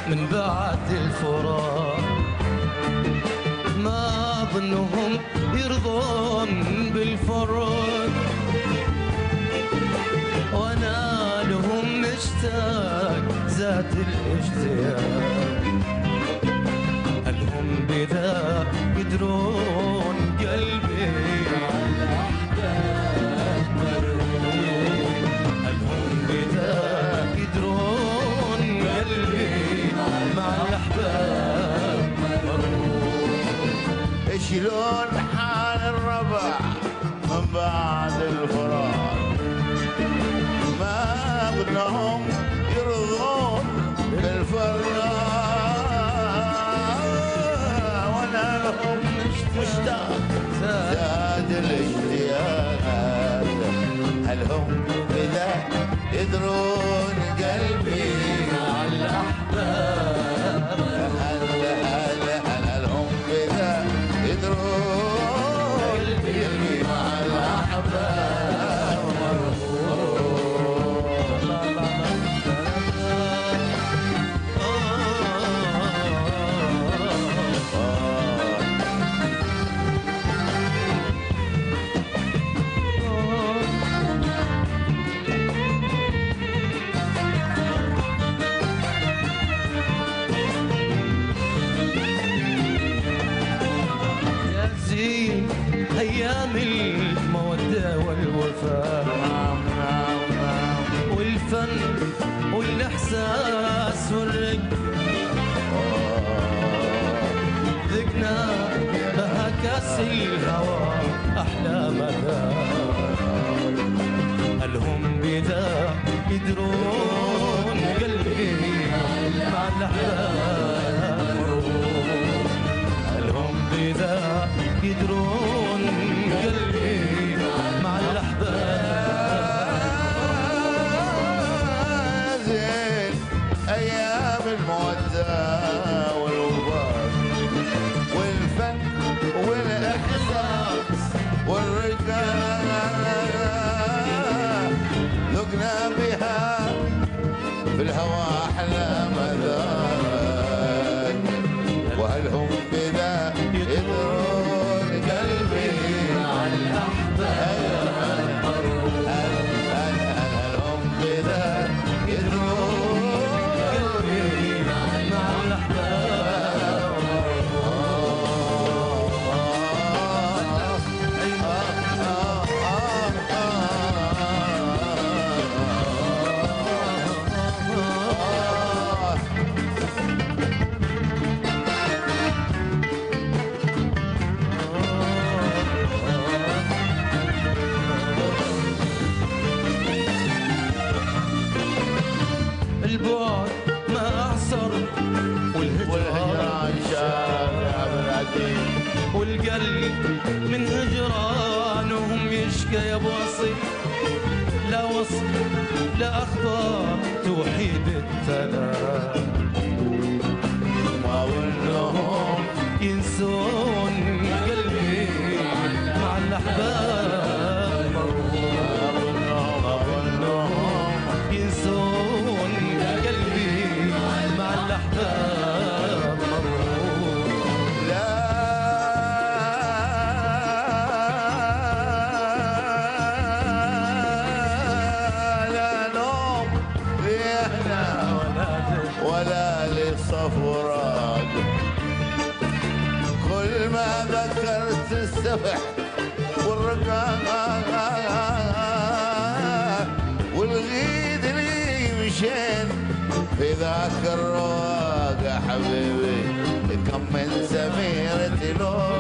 من بعد الفراق، ما ظنهم يرضون بالفرق، وانا لهم مشتاق زاد الاشتياق. هل هم بذا يدرون قلبي هل هم بذا يدرون قلبي مع الأحباب شلون حال الربع من بعد الفراق، ما ظنهم يرضون بالفراق، وانا لهم مشتاق زاد الاشتياق. هل هم بذا يدرون قلبي مع الأحباب؟ هل هم بذا يدرون قلبي مع الأحباب؟ أيام المودة والوفاء والفن والإحساس والرق، ذقنا بها كاس الهوى أحلى مذاق. هل هم بذا يدرون قلبي مع الأحباب؟ هل هم بذا يدرون قلبي مع الأحباب؟ زين أيام المودة والوفاء والفن والإحساس والرقاق، ذقنا بها في الهوى أحلى مذاق. وهل هم بذا يدرون قلبي مع الأحباب؟ هل هم بذا يدرون قلبي مع الأحباب؟ البعد ما أعصر والهجران شارع بالعديد، والقلب من هجرانهم يشكى يا بوصي، لا وصف لا أخبار توحيد التلام، ما ظنهم ينسون قلبي مع الأحباب، ما ظنهم ينسون قلبي مع الأحباب. لا لا نوم ليحنا ولا للصفرات، كل ما ذكرت السبح والرقاق والغيد اللي يمشين في ذاك الرواق. حبيبي كم من سميرة لون